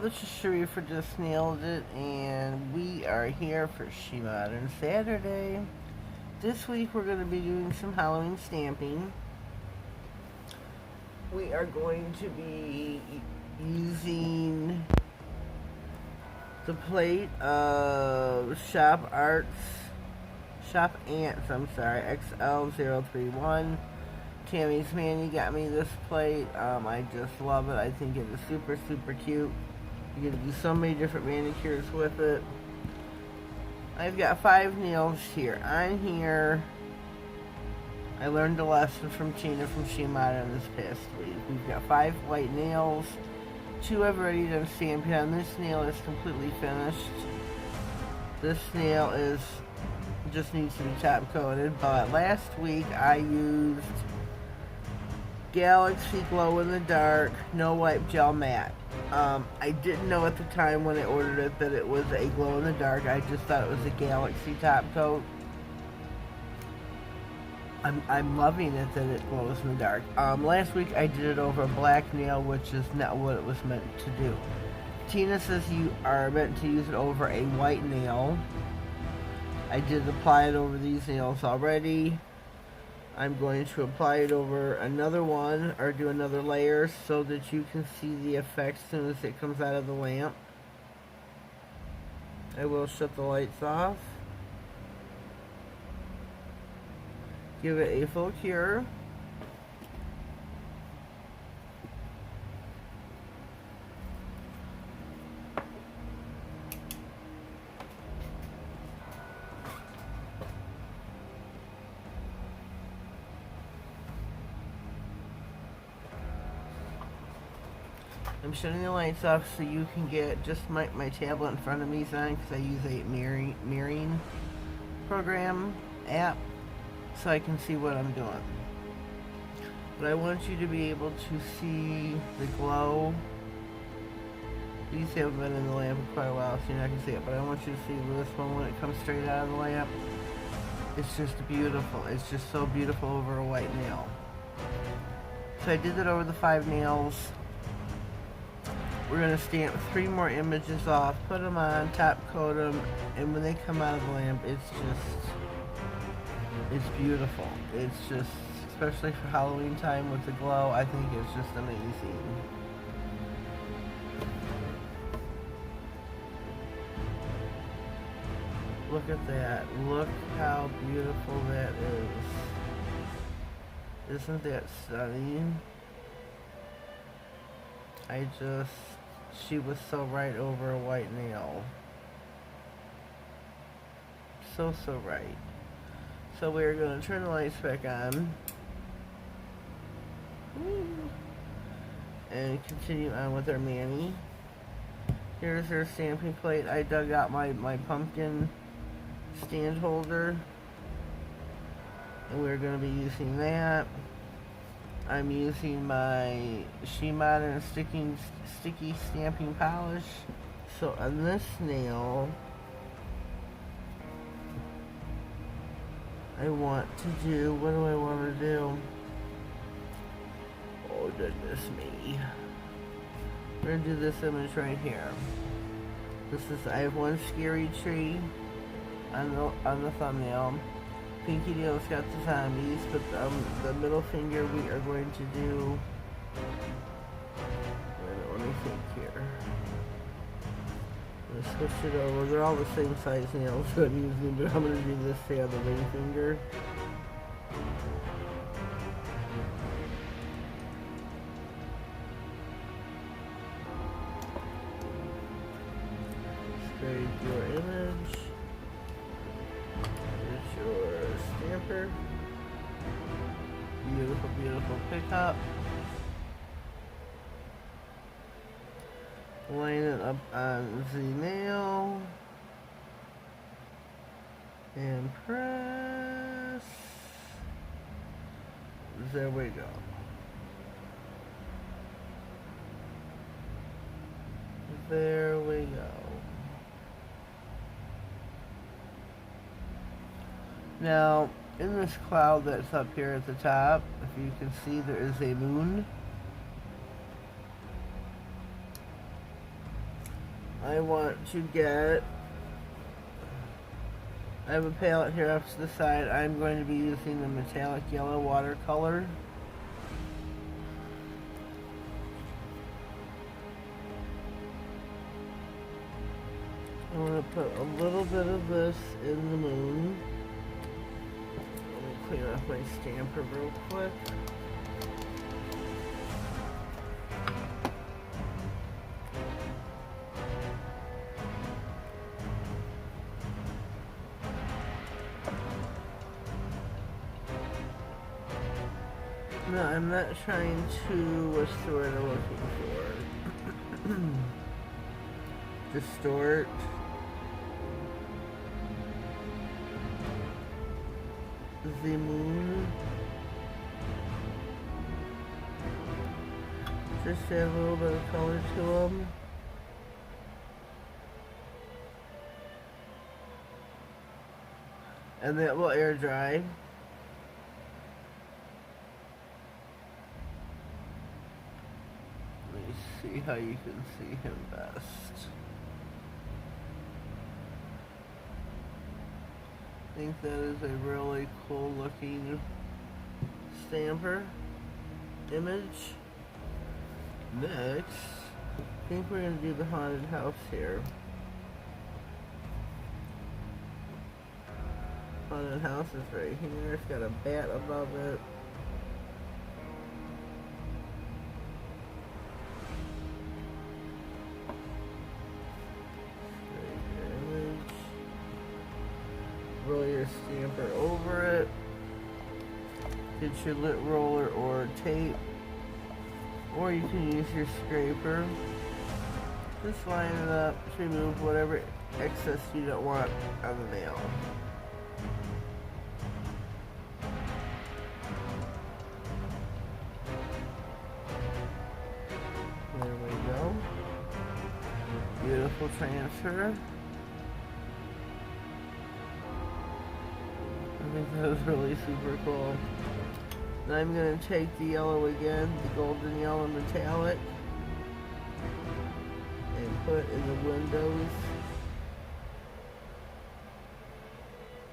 this is Sheree for Just Nailed It, and we are here for SheModern Saturday. This week we're going to be doing some Halloween stamping. We are going to be using the plate of Shop Ants, XL031. Tammy's Manny got me this plate. I just love it. I think it is super, super cute. You can do so many different manicures with it. I've got 5 nails here. On here, I learned a lesson from Tina from SheModern this past week. We've got 5 white nails. 2 I've already done stamping on. This nail is completely finished. This nail just needs to be top coated. But last week I used Galaxy Glow in the Dark No Wipe Gel Matte. I didn't know at the time when I ordered it that it was a glow in the dark. I just thought it was a Galaxy top coat. I'm loving it that it glows in the dark. Last week I did it over a black nail, which is not what it was meant to do. Tina says you are meant to use it over a white nail. I did apply it over these nails already. I'm going to apply it over another one, or do another layer, so that you can see the effect as soon as it comes out of the lamp. I will shut the lights off. Give it a full cure. I'm shutting the lights off so you can get just my tablet in front of me on, because I use a mirroring program app so I can see what I'm doing. But I want you to be able to see the glow. These haven't been in the lamp for quite a while, so you're not going to see it, but I want you to see this one when it comes straight out of the lamp. It's just beautiful. It's just so beautiful over a white nail. So I did that over the 5 nails. We're going to stamp 3 more images off, put them on, top coat them, and when they come out of the lamp, it's beautiful. It's just, especially for Halloween time with the glow, I think it's just amazing. Look at that. Look how beautiful that is. Isn't that stunning? She was so right over a white nail. So right. So we're going to turn the lights back on. And continue on with our Manny. Here's her stamping plate. I dug out my pumpkin stand holder. And we're going to be using that. I'm using my SheModern sticky stamping polish. So on this nail, I want to do, what do I want to do? Oh goodness me. We're going to do this image right here. I have one scary tree on the thumbnail. Pinky Nail's got the zombies, but the middle finger we are going to do. Let me think here. I'm going to switch it over. They're all the same size nails that I'm using, but I'm going to do this to the ring finger. Save your image. Stamper. Beautiful, beautiful pickup. Line it up on the nail. And press. There we go. There we go. Now, in this cloud that's up here at the top, if you can see, there is a moon. I want to get, I have a palette here off to the side. I'm going to be using the metallic yellow watercolor. I'm going to put a little bit of this in the moon. Let me clean off my stamper real quick. No, I'm not trying to, what's the word I'm looking for? Distort. The moon. Just add a little bit of color to them. And that will air dry. Let me see how you can see him best. I think that is a really cool looking stamper image. Next, I think we're going to do the haunted house here. Haunted house is right here. It's got a bat above it. Roll your stamper over it. Get your lit roller or tape, or you can use your scraper. Just line it up to remove whatever excess you don't want on the nail. There we go. Beautiful transfer. I think that was really super cool. Now I'm going to take the yellow again, the golden yellow metallic, and put in the windows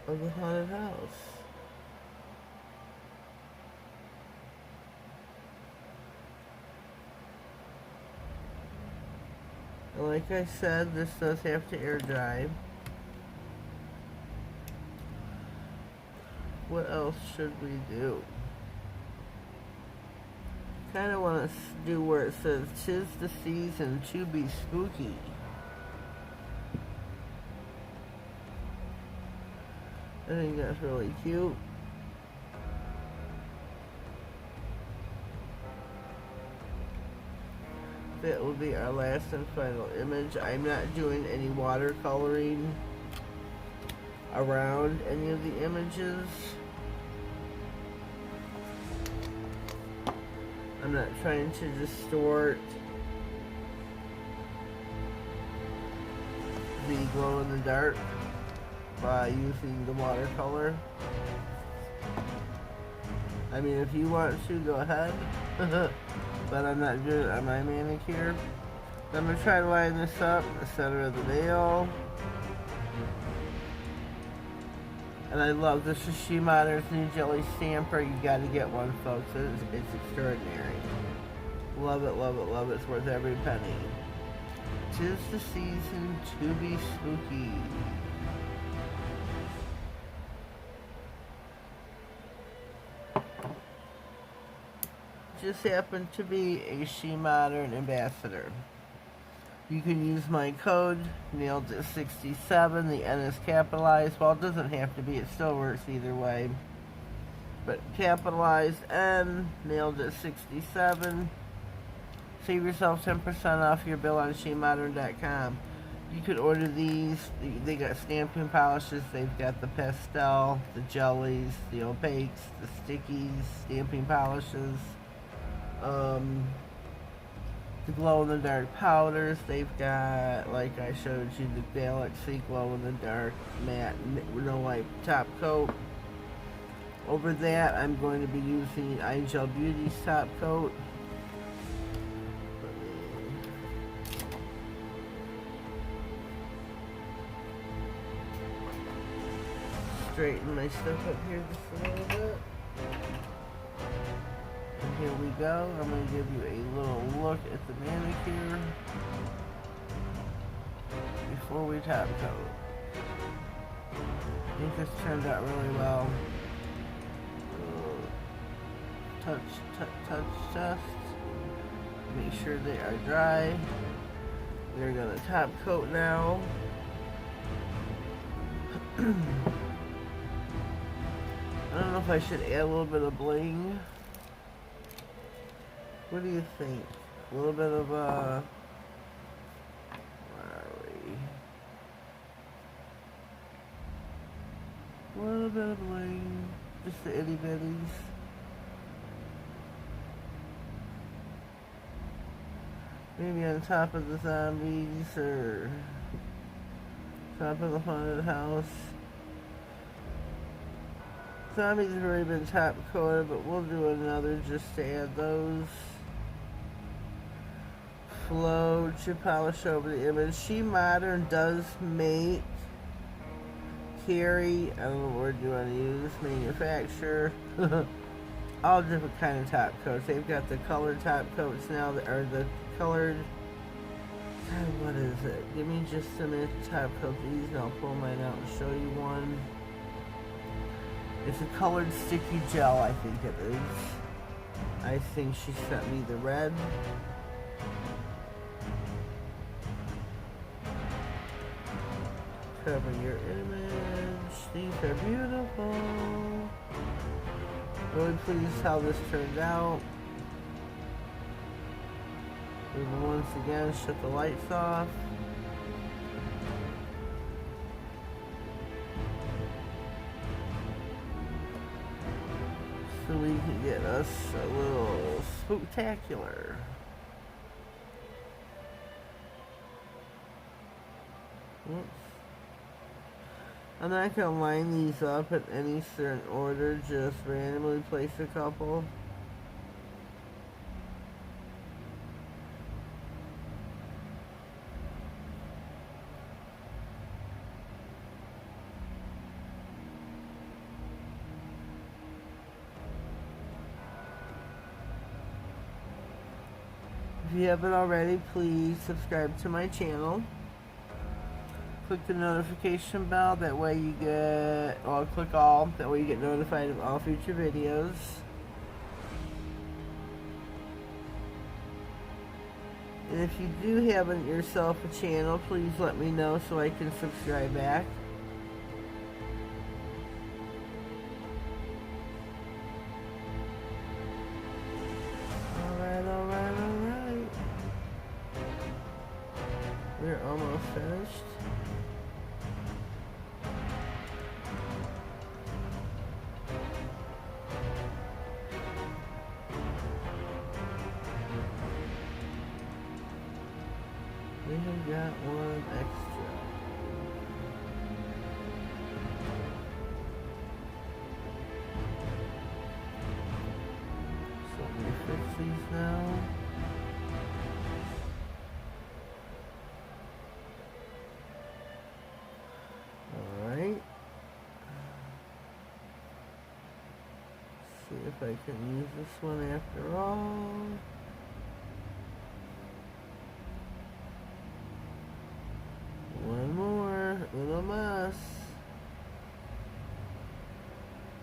of the haunted house. And like I said, this does have to air dry. What else should we do? Kind of want to do where it says, "'Tis the season to be spooky." I think that's really cute. That will be our last and final image. I'm not doing any watercoloring around any of the images. I'm not trying to distort the glow in the dark by using the watercolor. I mean, if you want to, go ahead. But I'm not doing it on my manicure. I'm going to try to line this up in the center of the nail. And I love this. Is SheModern's new jelly stamper. You got to get one, folks. It's extraordinary. Love it, love it, love it. It's worth every penny. 'Tis the season to be spooky. Just happened to be a SheModern ambassador. You can use my code, NailedIt67. The N is capitalized. Well, it doesn't have to be. It still works either way. But capitalized N, NailedIt67. Save yourself 10% off your bill on SheModern.com. You could order these. They got stamping polishes. They've got the pastel, the jellies, the opaques, the stickies, stamping polishes. The glow-in-the-dark powders. They've got, like I showed you, the Galaxy glow-in-the-dark matte no wipe top coat. Over that, I'm going to be using iGel Beauty's top coat. straighten my stuff up here just a little bit. And here we go. I'm going to give you a little look at the manicure before we top coat. I think this turned out really well. Touch, just. Make sure they are dry. We're going to top coat now. I don't know if I should add a little bit of bling. What do you think? A little bit of where are we? A little bit of bling. Just the itty bitties. Maybe on top of the zombies or top of the haunted house. Zombies have already been top coated, but we'll do another just to add those. Flow, chip polish over the image. SheModern does make, carry, I don't know what word you want to use, manufacture, all different kind of top coats. They've got the colored top coats now, or the colored, God, what is it? Give me just a minute to top coat these and I'll pull mine out and show you one. It's a colored sticky gel, I think it is. I think she sent me the red. Cover your image. These are beautiful. Really pleased how this turned out. We will once again shut the lights off. So we can get us a little spooktacular. Oops. I'm not going to line these up in any certain order, just randomly place a couple. If you haven't already, please subscribe to my channel. Click the notification bell, that way you get, or click all, that way you get notified of all future videos. And if you do have yourself a channel, please let me know so I can subscribe back. Alright. We're almost finished. We have got one extra. So let me fix these now. Alright. See if I can use this one after all. One more, little mess.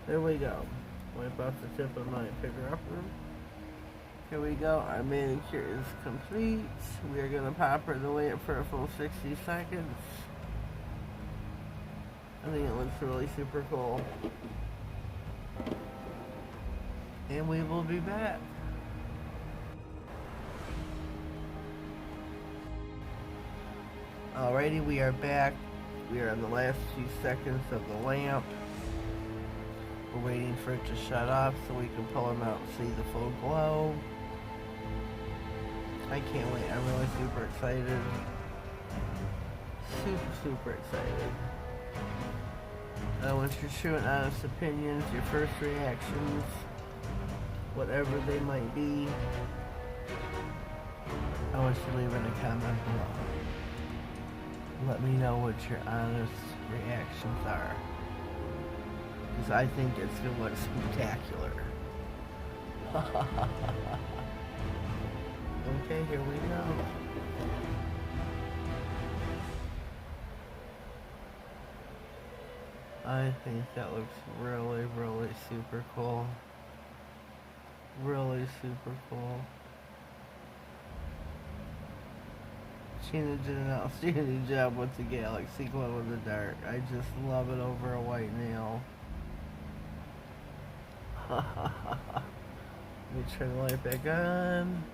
There we go. Wipe off the tip of my picker upper. Here we go. Our manicure is complete. We are going to pop her the way up for a full 60 seconds. I think it looks really super cool. And we will be back. Alrighty, we are back. We are in the last few seconds of the lamp. We're waiting for it to shut off so we can pull them out and see the full glow. I can't wait. I'm really super excited. Super excited. I want your true and honest opinions, your first reactions, whatever they might be. I want you to leave in a comment below. Let me know what your honest reactions are. because I think it's going to look spectacular. Okay, here we go. I think that looks really, really super cool. Really super cool. Sheena did an outstanding job with the galaxy glow in the dark. I just love it over a white nail. Let me turn the light back on.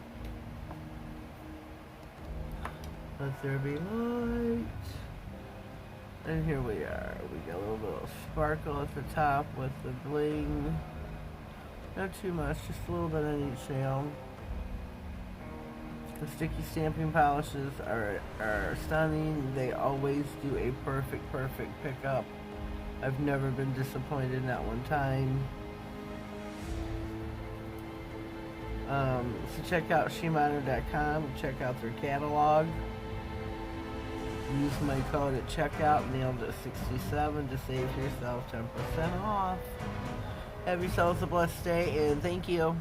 Let there be light. And here we are. We got a little bit of sparkle at the top with the bling. Not too much, just a little bit on each nail. The sticky stamping polishes are stunning. They always do a perfect pickup. I've never been disappointed, not one time. So check out SheModern.com. Check out their catalog. Use my code at checkout, NailedIt67, to save yourself 10% off. Have yourselves a blessed day, and thank you.